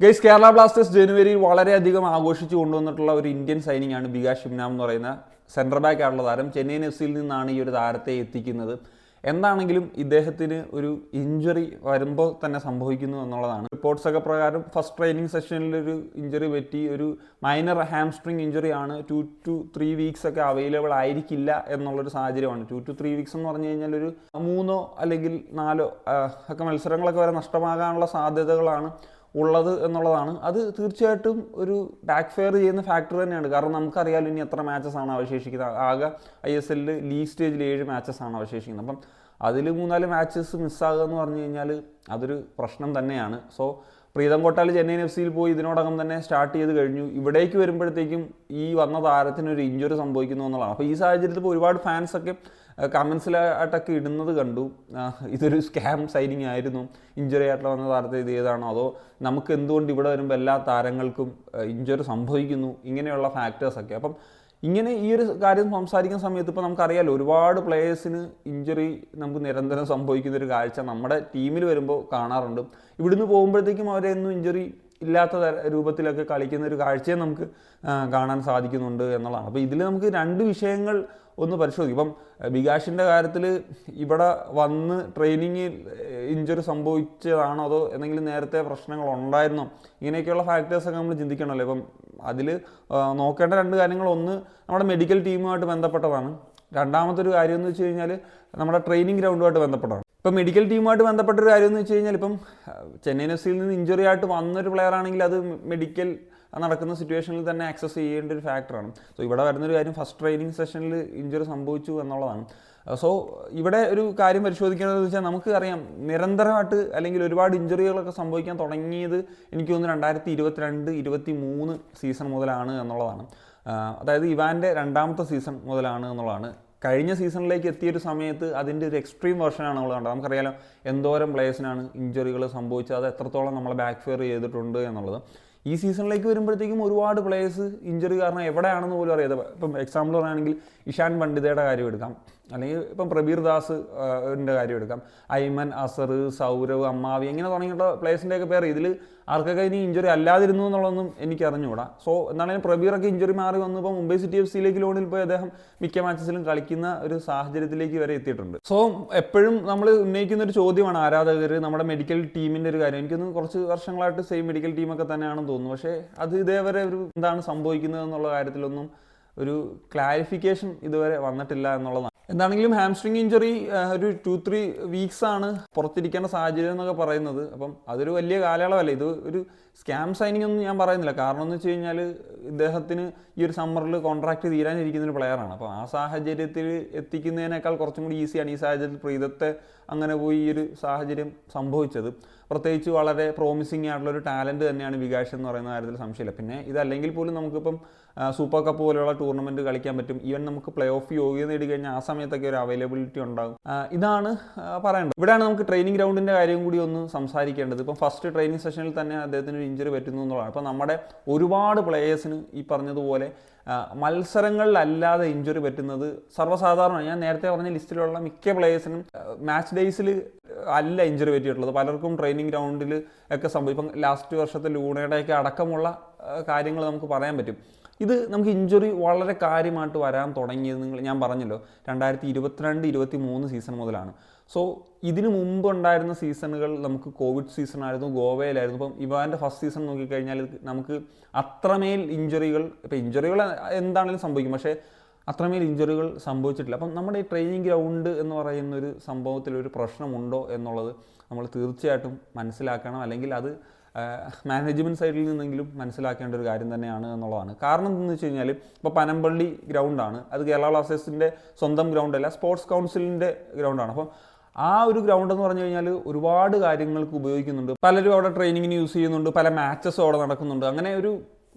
Guys, Kerala Blasters ജനുവരിയിൽ വളരെയധികം ആഘോഷിച്ചു കൊണ്ടുവന്നിട്ടുള്ള ഒരു ഇന്ത്യൻ സൈനിങ് ആണ് വികാസ് ഷിംനാം എന്ന് പറയുന്ന സെൻട്രൽ ബാക്ക് ആയിട്ടുള്ള താരം. ചെന്നൈയിൻ എഫ് സിയിൽ നിന്നാണ് ഈ ഒരു താരത്തെ എത്തിക്കുന്നത്. എന്താണെങ്കിലും ഇദ്ദേഹത്തിന് ഒരു ഇഞ്ചുറി വരുമ്പോൾ തന്നെ സംഭവിക്കുന്നു എന്നുള്ളതാണ്. റിപ്പോർട്ട്സൊക്കെ പ്രകാരം ഫസ്റ്റ് ട്രെയിനിങ് സെഷനിൽ ഒരു ഇഞ്ചുറി പറ്റി, ഒരു മൈനർ ഹാംസ്ട്രിങ് ഇഞ്ചുറി ആണ്. 2 to 3 വീക്സ് ഒക്കെ അവൈലബിൾ ആയിരിക്കില്ല എന്നുള്ളൊരു സാഹചര്യമാണ്. 2 to 3 വീക്സ് എന്ന് പറഞ്ഞു കഴിഞ്ഞാൽ ഒരു 3 അല്ലെങ്കിൽ 4 ഒക്കെ മത്സരങ്ങളൊക്കെ വരെ നഷ്ടമാകാനുള്ള സാധ്യതകളാണ് ഉള്ളത് എന്നുള്ളതാണ്. അത് തീർച്ചയായിട്ടും ഒരു ബാക്ക് ഫെയർ ചെയ്യുന്ന ഫാക്ടർ തന്നെയാണ്. കാരണം നമുക്കറിയാമല്ലോ ഇനി എത്ര മാച്ചസ് ആണ് അവശേഷിക്കുന്നത്. ആകെ ISL ലീഗ് സ്റ്റേജിൽ 7 മാച്ചസ് ആണ് അവശേഷിക്കുന്നത്. അപ്പം അതിൽ 3-4 മാച്ചസ് മിസ്സാകുക എന്ന് പറഞ്ഞു കഴിഞ്ഞാൽ അതൊരു പ്രശ്നം തന്നെയാണ്. സോ പ്രീതം കോട്ടാൽ ചെന്നൈയിൻ എഫ് സിയിൽ പോയി ഇതിനോടകം തന്നെ സ്റ്റാർട്ട് ചെയ്ത് കഴിഞ്ഞു. ഇവിടേക്ക് വരുമ്പോഴത്തേക്കും ഈ വന്ന താരത്തിനൊരു ഇഞ്ചുറി സംഭവിക്കുന്നു എന്നുള്ളതാണ്. അപ്പോൾ ഈ സാഹചര്യത്തിൽ ഇപ്പോൾ ഒരുപാട് ഫാൻസൊക്കെ കമൻസിലായിട്ടൊക്കെ ഇടുന്നത് കണ്ടു, ഇതൊരു സ്കാം സൈനിങ് ആയിരുന്നു, ഇഞ്ചുറി ആയിട്ടുള്ള വന്ന താരത്തെ ഇത് ഏതാണോ, അതോ നമുക്ക് എന്തുകൊണ്ട് ഇവിടെ വരുമ്പോൾ എല്ലാ താരങ്ങൾക്കും ഇഞ്ചുറി സംഭവിക്കുന്നു, ഇങ്ങനെയുള്ള ഫാക്ടേഴ്സൊക്കെ. അപ്പം ഇങ്ങനെ ഈ ഒരു കാര്യം സംസാരിക്കുന്ന സമയത്ത് ഇപ്പോൾ നമുക്കറിയാമല്ലോ ഒരുപാട് പ്ലേയേഴ്സിന് ഇഞ്ചുറി നമുക്ക് നിരന്തരം സംഭവിക്കുന്ന ഒരു കാഴ്ച നമ്മുടെ ടീമിൽ വരുമ്പോൾ കാണാറുണ്ട്. ഇവിടുന്ന് പോകുമ്പോഴത്തേക്കും അവരെയൊന്നും ഇഞ്ചുറി ഇല്ലാത്ത രൂപത്തിലൊക്കെ കളിക്കുന്ന ഒരു കാഴ്ചയെ നമുക്ക് കാണാൻ സാധിക്കുന്നുണ്ട് എന്നുള്ളതാണ്. അപ്പോൾ ഇതിൽ നമുക്ക് 2 വിഷയങ്ങൾ ഒന്ന് പരിശോധിക്കും. ഇപ്പം വികാഷിൻ്റെ കാര്യത്തിൽ ഇവിടെ വന്ന് ട്രെയിനിങ്ങിൽ ഇഞ്ചുറി സംഭവിച്ചതാണോ അതോ എന്തെങ്കിലും നേരത്തെ പ്രശ്നങ്ങൾ ഉണ്ടായിരുന്നോ, ഇങ്ങനെയൊക്കെയുള്ള ഫാക്ടേഴ്സൊക്കെ നമ്മൾ ചിന്തിക്കണമല്ലോ. ഇപ്പം അതിൽ നോക്കേണ്ട 2 കാര്യങ്ങൾ, ഒന്ന് നമ്മുടെ മെഡിക്കൽ ടീമുമായിട്ട് ബന്ധപ്പെട്ടതാണ്. രണ്ടാമത്തെ ഒരു കാര്യം എന്ന് വെച്ച് കഴിഞ്ഞാൽ നമ്മുടെ ട്രെയിനിങ് ഗ്രൗണ്ടുമായിട്ട് ബന്ധപ്പെട്ടതാണ്. ഇപ്പം മെഡിക്കൽ ടീമുമായിട്ട് ബന്ധപ്പെട്ടൊരു കാര്യം എന്ന് വെച്ച് കഴിഞ്ഞാൽ ഇപ്പം ചെന്നൈയിൻ എഫ് സിയിൽ നിന്ന് ഇഞ്ചുറി ആയിട്ട് വന്നൊരു പ്ലെയർ ആണെങ്കിൽ അത് മെഡിക്കൽ നടക്കുന്ന സിറ്റുവേഷനിൽ തന്നെ ആക്സസ് ചെയ്യേണ്ട ഒരു ഫാക്ടറാണ്. സോ ഇവിടെ വരുന്നൊരു കാര്യം ഫസ്റ്റ് ട്രെയിനിങ് സെഷനിൽ ഇഞ്ചുറി സംഭവിച്ചു എന്നുള്ളതാണ്. സോ ഇവിടെ ഒരു കാര്യം പരിശോധിക്കേണ്ടതെന്ന് വെച്ചാൽ നമുക്ക് അറിയാം നിരന്തരമായിട്ട് അല്ലെങ്കിൽ ഒരുപാട് ഇഞ്ചുറികളൊക്കെ സംഭവിക്കാൻ തുടങ്ങിയത് എനിക്ക് തോന്നുന്നു 2022-23 സീസൺ മുതലാണ് എന്നുള്ളതാണ്. അതായത് ഇവാൻ്റെ 2ാമത്തെ സീസൺ മുതലാണ് എന്നുള്ളതാണ്. കഴിഞ്ഞ സീസണിലേക്ക് എത്തിയൊരു സമയത്ത് അതിൻ്റെ ഒരു എക്സ്ട്രീം വെർഷനാണ് നമ്മൾ കണ്ടത്. നമുക്കറിയാലോ എന്തോരം പ്ലേയേഴ്സിനാണ് ഇഞ്ചുറികൾ സംഭവിച്ചത്, അത് എത്രത്തോളം നമ്മളെ ബാക്ക് ഫെയർ ചെയ്തിട്ടുണ്ട് എന്നുള്ളത്. ഈ സീസണിലേക്ക് വരുമ്പോഴത്തേക്കും ഒരുപാട് പ്ലേയേഴ്സ് ഇഞ്ചുറി കാരണം എവിടെയാണെന്ന് പോലും അറിയാതെ, ഇപ്പം എക്സാമ്പിൾ പറയുകയാണെങ്കിൽ ഇഷാൻ പണ്ഡിതയുടെ കാര്യം എടുക്കാം, അല്ലെങ്കിൽ ഇപ്പം പ്രബീർ ദാസിൻ്റെ കാര്യം എടുക്കാം, ഐമൻ, അസർ, സൗരവ്, അമ്മാവി, ഇങ്ങനെ തുടങ്ങിയിട്ടുള്ള പ്ലേയേഴ്സിൻ്റെയൊക്കെ പേര് ഇതിൽ ആർക്കൊക്കെ ഇനി ഇഞ്ചുറി അല്ലാതിരുന്നു എന്നുള്ളതൊന്നും എനിക്ക് അറിഞ്ഞുകൂടാ. സോ എന്താണെങ്കിലും പ്രബീറൊക്കെ ഇഞ്ചുറി മാറി വന്നപ്പോൾ മുംബൈ സിറ്റി എഫ് സിയിലേക്ക് ലോണിൽ പോയി അദ്ദേഹം മിക്ക മാച്ചസിലും കളിക്കുന്ന ഒരു സാഹചര്യത്തിലേക്ക് വരെ എത്തിയിട്ടുണ്ട്. സോ എപ്പോഴും നമ്മൾ ഉന്നയിക്കുന്ന ഒരു ചോദ്യമാണ് ആരാധകർ നമ്മുടെ മെഡിക്കൽ ടീമിൻ്റെ ഒരു കാര്യം. എനിക്കൊന്ന് കുറച്ച് വർഷങ്ങളായിട്ട് സെയിം മെഡിക്കൽ ടീമൊക്കെ തന്നെയാണെന്ന് തോന്നുന്നു. പക്ഷേ അത് ഇതേവരെ ഒരു എന്താണ് സംഭവിക്കുന്നത് എന്നുള്ള കാര്യത്തിലൊന്നും ഒരു ക്ലാരിഫിക്കേഷൻ ഇതുവരെ വന്നിട്ടില്ല എന്നുള്ളതാണ്. എന്താണെങ്കിലും ഹാംസ്ട്രിങ് ഇഞ്ചുറി ഒരു 2-3 വീക്സ് ആണ് പുറത്തിരിക്കേണ്ട സാഹചര്യം എന്നൊക്കെ പറയുന്നത്. അപ്പം അതൊരു വലിയ കാലയളവല്ല. ഇത് ഒരു സ്കാം സൈനിങ് ഒന്നും ഞാൻ പറയുന്നില്ല. കാരണം എന്ന് വെച്ച് കഴിഞ്ഞാൽ ഇദ്ദേഹത്തിന് ഈ ഒരു സമ്മറിൽ കോൺട്രാക്ട് തീരാനിരിക്കുന്ന ഒരു പ്ലെയറാണ്. അപ്പോൾ ആ സാഹചര്യത്തിൽ എത്തിക്കുന്നതിനേക്കാൾ കുറച്ചും കൂടി ഈസിയാണ് ഈ സാഹചര്യത്തിൽ പ്രീതത്തെ അങ്ങനെ പോയി ഈ ഒരു സാഹചര്യം സംഭവിച്ചത്. പ്രത്യേകിച്ച് വളരെ പ്രോമിസിങ് ആയിട്ടുള്ളൊരു ടാലൻറ്റ് തന്നെയാണ് വികാഷ് എന്ന് പറയുന്ന കാര്യത്തിൽ സംശയമില്ല. പിന്നെ ഇതല്ലെങ്കിൽ പോലും നമുക്കിപ്പം സൂപ്പർ കപ്പ് പോലെയുള്ള ടൂർണമെൻറ്റ് കളിക്കാൻ പറ്റും. ഈവൻ നമുക്ക് പ്ലേ ഓഫ് യോഗ്യത നേടി കഴിഞ്ഞാൽ ആ സമയത്തൊക്കെ ഒരു അവൈലബിലിറ്റി ഉണ്ടാകും. ഇതാണ് പറയേണ്ടത്. ഇവിടെയാണ് നമുക്ക് ട്രെയിനിങ് ഗ്രൗണ്ടിൻ്റെ കാര്യം കൂടി ഒന്ന് സംസാരിക്കേണ്ടത്. ഇപ്പം ഫസ്റ്റ് ട്രെയിനിങ് സെഷനിൽ തന്നെ അദ്ദേഹത്തിന് ഒരു ഇഞ്ചുറി പറ്റുന്നു എന്നുള്ളതാണ്. അപ്പോൾ നമ്മുടെ ഒരുപാട് പ്ലേയേഴ്സിന് ഈ പറഞ്ഞതുപോലെ മത്സരങ്ങളിലല്ലാതെ ഇഞ്ചുറി പറ്റുന്നത് സർവ്വസാധാരണമാണ്. ഞാൻ നേരത്തെ പറഞ്ഞ ലിസ്റ്റിലുള്ള മിക്ക പ്ലേയേഴ്സിനും മാച്ച് ഡേയ്സിൽ അല്ല ഇഞ്ചുറി പറ്റിയിട്ടുള്ളത്. പലർക്കും ട്രെയിനിങ് ഗ്രൗണ്ടിൽ ഒക്കെ സംഭവിക്കും. ഇപ്പം ലാസ്റ്റ് വർഷത്തെ ലൂണയുടെയൊക്കെ അടക്കമുള്ള കാര്യങ്ങൾ നമുക്ക് പറയാൻ പറ്റും. ഇത് നമുക്ക് ഇഞ്ചുറി വളരെ കാര്യമായിട്ട് വരാൻ തുടങ്ങിയത് ഞാൻ പറഞ്ഞല്ലോ 2022-23 സീസൺ മുതലാണ്. സോ ഇതിനു മുമ്പ് ഉണ്ടായിരുന്ന സീസണുകൾ നമുക്ക് കോവിഡ് സീസണായിരുന്നു, ഗോവയിലായിരുന്നു. ഇപ്പം ഇവാൻ്റെ ഫസ്റ്റ് സീസൺ നോക്കിക്കഴിഞ്ഞാൽ നമുക്ക് അത്രമേൽ ഇഞ്ചുറികൾ, ഇപ്പം ഇഞ്ചുറികൾ എന്താണെങ്കിലും സംഭവിക്കും, പക്ഷേ അത്രമേൽ ഇഞ്ചുറികൾ സംഭവിച്ചിട്ടില്ല. അപ്പം നമ്മുടെ ഈ ട്രെയിനിങ് ഗ്രൗണ്ട് എന്ന് പറയുന്നൊരു സംഭവത്തിലൊരു പ്രശ്നമുണ്ടോ എന്നുള്ളത് നമ്മൾ തീർച്ചയായിട്ടും മനസ്സിലാക്കണം. അല്ലെങ്കിൽ അത് മാനേജ്മെൻറ്റ് സൈഡിൽ നിന്നെങ്കിലും മനസ്സിലാക്കേണ്ട ഒരു കാര്യം തന്നെയാണ് എന്നുള്ളതാണ്. കാരണം എന്താണെന്ന് വെച്ച് കഴിഞ്ഞാൽ ഇപ്പോൾ പനമ്പള്ളി ഗ്രൗണ്ടാണ്, അത് കേരള ബ്ലാസ്റ്റേഴ്സിൻ്റെ സ്വന്തം ഗ്രൗണ്ടല്ല, സ്പോർട്സ് കൗൺസിലിൻ്റെ ഗ്രൗണ്ടാണ്. അപ്പം ആ ഒരു ഗ്രൗണ്ട് എന്ന് പറഞ്ഞു കഴിഞ്ഞാൽ ഒരുപാട് കാര്യങ്ങൾക്ക് ഉപയോഗിക്കുന്നുണ്ട്. പലരും അവിടെ ട്രെയിനിങ്ങിന് യൂസ് ചെയ്യുന്നുണ്ട്, പല മാച്ചസും അവിടെ നടക്കുന്നുണ്ട്. അങ്ങനെ ഒരു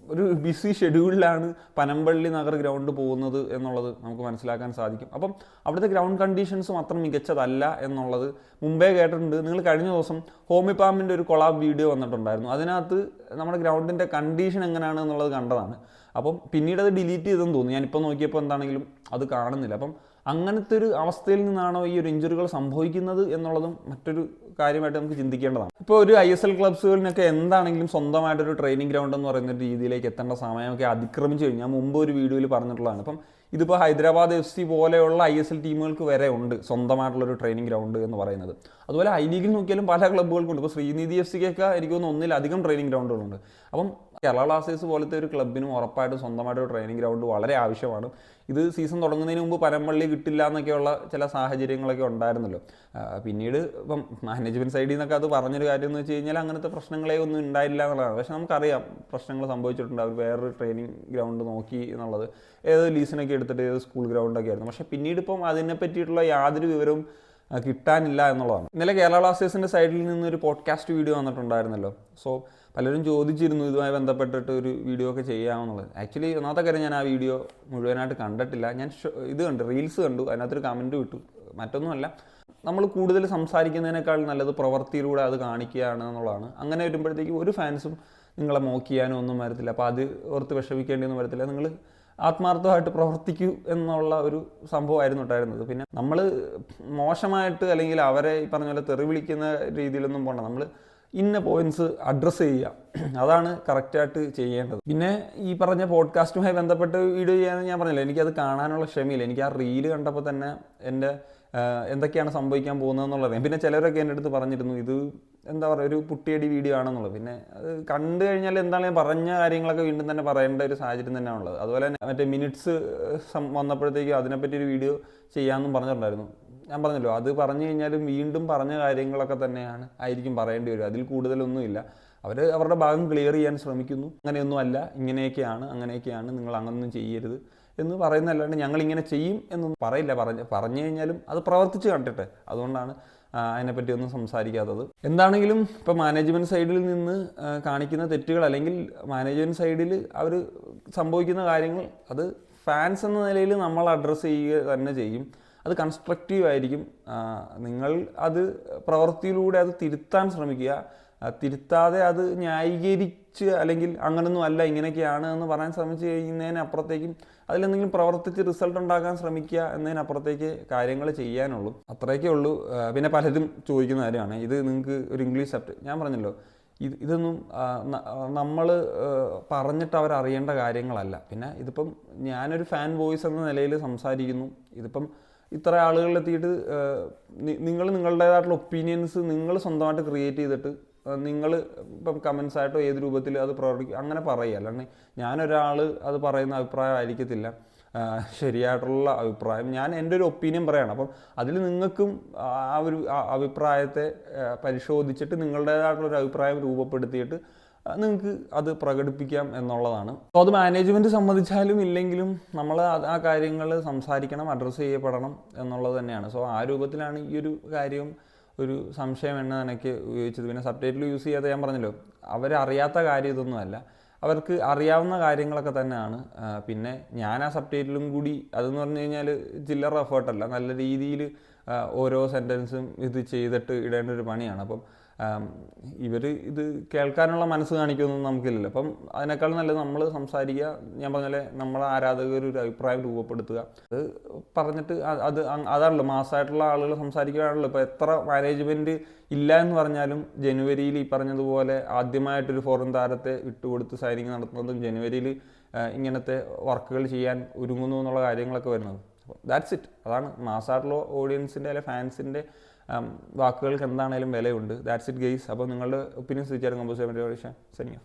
ബിസി ഷെഡ്യൂളിലാണ് പനമ്പള്ളി നഗർ ഗ്രൗണ്ട് പോകുന്നത് എന്നുള്ളത് നമുക്ക് മനസ്സിലാക്കാൻ സാധിക്കും. അപ്പം അവിടുത്തെ ഗ്രൗണ്ട് കണ്ടീഷൻസും അത്ര മികച്ചതല്ല എന്നുള്ളത് മുമ്പേ കേട്ടിട്ടുണ്ട്. നിങ്ങൾ കഴിഞ്ഞ ദിവസം ഹോമിപാമിൻ്റെ ഒരു കൊളാബ് വീഡിയോ വന്നിട്ടുണ്ടായിരുന്നു. അതിനകത്ത് നമ്മുടെ ഗ്രൗണ്ടിൻ്റെ കണ്ടീഷൻ എങ്ങനെയാണ് എന്നുള്ളത് കണ്ടതാണ്. അപ്പം പിന്നീട് അത് ഡിലീറ്റ് ചെയ്തെന്ന് തോന്നുന്നു. ഞാനിപ്പോൾ നോക്കിയപ്പോൾ എന്താണെങ്കിലും അത് കാണുന്നില്ല. അപ്പം അങ്ങനത്തെ ഒരു അവസ്ഥയിൽ നിന്നാണോ ഈ ഒരു ഇഞ്ചുറികൾ സംഭവിക്കുന്നത് എന്നുള്ളതും മറ്റൊരു കാര്യമായിട്ട് നമുക്ക് ചിന്തിക്കേണ്ടതാണ്. ഇപ്പോൾ ഒരു ISL ക്ലബ്സുകളിനൊക്കെ എന്താണെങ്കിലും സ്വന്തമായിട്ടൊരു ട്രെയിനിങ് ഗ്രൗണ്ട് എന്ന് പറയുന്ന രീതിയിലേക്ക് എത്തേണ്ട സമയമൊക്കെ അതിക്രമിച്ചു കഴിഞ്ഞു. ഞാൻ മുമ്പ് ഒരു വീഡിയോയിൽ പറഞ്ഞിട്ടുള്ളതാണ്. അപ്പം ഇതിപ്പോൾ ഹൈദരാബാദ് FC പോലെയുള്ള ISL ടീമുകൾക്ക് വരെ ഉണ്ട് സ്വന്തമായിട്ടുള്ളൊരു ട്രെയിനിങ് ഗ്രൗണ്ട് എന്ന് പറയുന്നത്. അതുപോലെ ഐ ലീഗിൽ നോക്കിയാലും പല ക്ലബ്ബുകൾക്കുണ്ട്. ഇപ്പോൾ ശ്രീനിധി FCക്കൊക്കെ എനിക്ക് തോന്നുന്നു ഒന്നിലധികം ട്രെയിനിങ് ഗ്രൗണ്ടുകളുണ്ട്. അപ്പം കേരള ബ്ലാസ്റ്റേഴ്സ് പോലത്തെ ഒരു ക്ലബ്ബിനും ഉറപ്പായിട്ടും സ്വന്തമായിട്ടൊരു ട്രെയിനിങ് ഗ്രൗണ്ട് വളരെ ആവശ്യമാണ്. ഇത് സീസൺ തുടങ്ങുന്നതിന് മുമ്പ് പനമ്പള്ളി കിട്ടില്ല എന്നൊക്കെയുള്ള ചില സാഹചര്യങ്ങളൊക്കെ ഉണ്ടായിരുന്നല്ലോ. പിന്നീട് ഇപ്പം മാനേജ്മെൻറ്റ് സൈഡിൽ നിന്നൊക്കെ അത് പറഞ്ഞൊരു കാര്യം എന്ന് വെച്ച് കഴിഞ്ഞാൽ അങ്ങനത്തെ പ്രശ്നങ്ങളെ ഒന്നും ഉണ്ടായില്ല എന്നുള്ളതാണ്. പക്ഷേ നമുക്കറിയാം പ്രശ്നങ്ങൾ സംഭവിച്ചിട്ടുണ്ട്. അവർ വേറൊരു ട്രെയിനിങ് ഗ്രൗണ്ട് നോക്കി എന്നുള്ളത് ഏത് ലീസിനൊക്കെ എടുത്തിട്ട് ഏത് സ്കൂൾ ഗ്രൗണ്ടൊക്കെ ആയിരുന്നു. പക്ഷേ പിന്നീട് ഇപ്പം അതിനെ പറ്റിയിട്ടുള്ള യാതൊരു വിവരവും കിട്ടാനില്ല എന്നുള്ളതാണ്. ഇന്നലെ കേരള ബ്ലാസ്റ്റേഴ്സിൻ്റെ സൈഡിൽ നിന്നൊരു പോഡ്കാസ്റ്റ് വീഡിയോ വന്നിട്ടുണ്ടായിരുന്നല്ലോ. സോ പലരും ചോദിച്ചിരുന്നു ഇതുമായി ബന്ധപ്പെട്ടിട്ട് ഒരു വീഡിയോ ഒക്കെ ചെയ്യാമെന്നുള്ളത്. ആക്ച്വലി ഒന്നാമത്തെ കാര്യം ഞാൻ ആ വീഡിയോ മുഴുവനായിട്ട് കണ്ടിട്ടില്ല. ഞാൻ ഇത് കണ്ടു, റീൽസ് കണ്ടു, അതിനകത്തൊരു കമൻറ്റ് വിട്ടു. മറ്റൊന്നുമല്ല, നമ്മൾ കൂടുതൽ സംസാരിക്കുന്നതിനേക്കാൾ നല്ലത് പ്രവൃത്തിയിലൂടെ അത് കാണിക്കുകയാണ് എന്നുള്ളതാണ്. അങ്ങനെ വരുമ്പോഴത്തേക്കും ഒരു ഫാൻസും നിങ്ങളെ മോക്ക് ചെയ്യാനോ ഒന്നും വരത്തില്ല. അപ്പോൾ അത് ഓർത്ത് വിഷമിക്കേണ്ടിയൊന്നും വരത്തില്ല. നിങ്ങൾ ആത്മാർത്ഥമായിട്ട് പ്രവർത്തിക്കൂ എന്നുള്ള ഒരു സംഭവമായിരുന്നു ഉണ്ടായിരുന്നത്. പിന്നെ നമ്മൾ മോശമായിട്ട് അല്ലെങ്കിൽ അവരെ ഈ പറഞ്ഞ പോലെ തെറി വിളിക്കുന്ന രീതിയിലൊന്നും പോകണ്ട. നമ്മൾ ഇന്ന പോയിന്റ്സ് അഡ്രസ്സ് ചെയ്യുക, അതാണ് കറക്റ്റായിട്ട് ചെയ്യേണ്ടത്. പിന്നെ ഈ പറഞ്ഞ പോഡ്കാസ്റ്റുമായി ബന്ധപ്പെട്ട് വീഡിയോ ചെയ്യാമെന്ന് ഞാൻ പറഞ്ഞില്ല, എനിക്കത് കാണാനുള്ള ക്ഷമയില്ല. എനിക്ക് ആ റീല് കണ്ടപ്പോൾ തന്നെ എൻ്റെ എന്തൊക്കെയാണ് സംഭവിക്കാൻ പോകുന്നതെന്നുള്ളത്. പിന്നെ ചിലരൊക്കെ എൻ്റെ അടുത്ത് പറഞ്ഞിരുന്നു ഇത് എന്താ പറയുക ഒരു പുട്ടിയടി വീഡിയോ ആണെന്നുള്ളത്. പിന്നെ അത് കണ്ടു കഴിഞ്ഞാൽ എന്താണ് പറഞ്ഞ കാര്യങ്ങളൊക്കെ വീണ്ടും തന്നെ പറയേണ്ട ഒരു സാഹചര്യം തന്നെയാണ് ഉള്ളത്. അതുപോലെ തന്നെ മറ്റേ മിനിറ്റ്സ് വന്നപ്പോഴത്തേക്കും അതിനെപ്പറ്റി ഒരു വീഡിയോ ചെയ്യാമെന്നും പറഞ്ഞിട്ടുണ്ടായിരുന്നു. ഞാൻ പറഞ്ഞല്ലോ, അത് പറഞ്ഞു കഴിഞ്ഞാലും വീണ്ടും പറഞ്ഞ കാര്യങ്ങളൊക്കെ തന്നെയാണ് ആയിരിക്കും പറയേണ്ടി വരും. അതിൽ കൂടുതലൊന്നുമില്ല. അവർ അവരുടെ ഭാഗം ക്ലിയർ ചെയ്യാൻ ശ്രമിക്കുന്നു. അങ്ങനെയൊന്നും അല്ല, ഇങ്ങനെയൊക്കെയാണ്, അങ്ങനെയൊക്കെയാണ്, നിങ്ങൾ അങ്ങനൊന്നും ചെയ്യരുത് എന്ന് പറയുന്നതല്ലാണ്ട് ഞങ്ങളിങ്ങനെ ചെയ്യും എന്നൊന്നും പറയില്ല. പറഞ്ഞു കഴിഞ്ഞാലും അത് പ്രവർത്തിച്ച് കണ്ടിട്ടെ, അതുകൊണ്ടാണ് അതിനെപ്പറ്റി ഒന്നും സംസാരിക്കാത്തത്. എന്താണെങ്കിലും ഇപ്പോൾ മാനേജ്മെൻറ്റ് സൈഡിൽ നിന്ന് കാണിക്കുന്ന തെറ്റുകൾ അല്ലെങ്കിൽ മാനേജ്മെൻറ്റ് സൈഡിൽ അവർ സംഭവിക്കുന്ന കാര്യങ്ങൾ അത് ഫാൻസ് എന്ന നിലയിൽ നമ്മൾ അഡ്രസ്സ് ചെയ്യുക തന്നെ ചെയ്യും. അത് കൺസ്ട്രക്റ്റീവ് ആയിരിക്കും. നിങ്ങൾ അത് പ്രവൃത്തിയിലൂടെ അത് തിരുത്താൻ ശ്രമിക്കുക. തിരുത്താതെ അത് ന്യായീകരിച്ച് അല്ലെങ്കിൽ അങ്ങനൊന്നും അല്ല ഇങ്ങനെയൊക്കെയാണ് എന്ന് പറയാൻ ശ്രമിച്ച് കഴിയുന്നതിനപ്പുറത്തേക്കും അതിലെന്തെങ്കിലും പ്രവർത്തിച്ച് റിസൾട്ട് ഉണ്ടാക്കാൻ ശ്രമിക്കുക എന്നതിനപ്പുറത്തേക്ക് കാര്യങ്ങൾ ചെയ്യാനുള്ളൂ. അത്രയൊക്കെ ഉള്ളൂ. പിന്നെ പലരും ചോദിക്കുന്ന കാര്യമാണ് ഇത് നിങ്ങൾക്ക് ഒരു ഇംഗ്ലീഷ് സബ്റ്റ്. ഞാൻ പറഞ്ഞല്ലോ, ഇതൊന്നും നമ്മൾ പറഞ്ഞിട്ട് അവരറിയേണ്ട കാര്യങ്ങളല്ല. പിന്നെ ഇതിപ്പം ഞാനൊരു ഫാൻ വോയിസ് എന്ന നിലയിൽ സംസാരിക്കുന്നു. ഇതിപ്പം ഇത്ര ആളുകളിലെത്തിയിട്ട് നിങ്ങൾ നിങ്ങളുടേതായിട്ടുള്ള ഒപ്പീനിയൻസ് നിങ്ങൾ സ്വന്തമായിട്ട് ക്രിയേറ്റ് ചെയ്തിട്ട് നിങ്ങൾ ഇപ്പം കമൻസ് ആയിട്ടോ ഏത് രൂപത്തിൽ അത് പ്രവർത്തിക്കും അങ്ങനെ പറയുക. അല്ലാണ്ട് ഞാനൊരാൾ അത് പറയുന്ന അഭിപ്രായം ആയിരിക്കത്തില്ല ശരിയായിട്ടുള്ള അഭിപ്രായം. ഞാൻ എൻ്റെ ഒരു ഒപ്പീനിയൻ പറയുകയാണ്. അപ്പം അതിൽ നിങ്ങൾക്കും ആ ഒരു അഭിപ്രായത്തെ പരിശോധിച്ചിട്ട് നിങ്ങളുടേതായിട്ടുള്ളൊരു അഭിപ്രായം രൂപപ്പെടുത്തിയിട്ട് നിങ്ങൾക്ക് അത് പ്രകടിപ്പിക്കാം എന്നുള്ളതാണ്. അപ്പോൾ അത് മാനേജ്മെൻറ്റ് സമ്മതിച്ചാലും ഇല്ലെങ്കിലും നമ്മൾ ആ കാര്യങ്ങൾ സംസാരിക്കണം, അഡ്രസ്സ് ചെയ്യപ്പെടണം എന്നുള്ളത് തന്നെയാണ്. സോ ആ രൂപത്തിലാണ് ഈ ഒരു കാര്യവും ഒരു സംശയം എന്ന എനിക്ക് ഉപയോഗിച്ചത്. പിന്നെ സബ് ടൈറ്റിൽ യൂസ് ചെയ്യാതെ ഞാൻ പറഞ്ഞല്ലോ, അവരറിയാത്ത കാര്യം ഇതൊന്നുമല്ല, അവർക്ക് അറിയാവുന്ന കാര്യങ്ങളൊക്കെ തന്നെയാണ്. പിന്നെ ഞാൻ ആ സബ് ടൈറ്റിലും കൂടി അതെന്ന് പറഞ്ഞു കഴിഞ്ഞാൽ ചില്ലറ എഫേർട്ടല്ല, നല്ല രീതിയിൽ ഓരോ സെൻറ്റൻസും ഇത് ചെയ്തിട്ട് ഇടേണ്ട ഒരു പണിയാണ്. അപ്പം ഇവർ ഇത് കേൾക്കാനുള്ള മനസ്സ് കാണിക്കുമെന്നൊന്നും നമുക്കില്ലല്ലോ. അപ്പം അതിനേക്കാൾ നല്ലത് നമ്മൾ സംസാരിക്കുക. ഞാൻ പറഞ്ഞാൽ നമ്മളെ ആരാധകർ ഒരു അഭിപ്രായം രൂപപ്പെടുത്തുക. അത് പറഞ്ഞിട്ട് അതാണല്ലോ മാസമായിട്ടുള്ള ആളുകൾ സംസാരിക്കുകയാണല്ലോ. ഇപ്പോൾ എത്ര മാനേജ്മെൻറ്റ് ഇല്ല എന്ന് പറഞ്ഞാലും ജനുവരിയിൽ ഈ പറഞ്ഞതുപോലെ ആദ്യമായിട്ടൊരു ഫോറിൻ താരത്തെ വിട്ടുകൊടുത്ത് സൈനിങ് നടത്തുന്നതും ജനുവരിയിൽ ഇങ്ങനത്തെ വർക്കുകൾ ചെയ്യാൻ ഒരുങ്ങുന്നു എന്നുള്ള കാര്യങ്ങളൊക്കെ വരുന്നത്. അപ്പോൾ ദാറ്റ്സ് ഇറ്റ്. അതാണ് മാസമായിട്ടുള്ള ഓഡിയൻസിൻ്റെ അല്ലെങ്കിൽ ഫാൻസിൻ്റെ വാക്കുകൾക്ക് എന്താണേലും വിലയുണ്ട്. That's it guys. അപ്പോൾ നിങ്ങളുടെ ഒപ്പീനിയൻസ് വെച്ചാൽ കമ്പോസ് ചെയ്യാൻ പറ്റുക.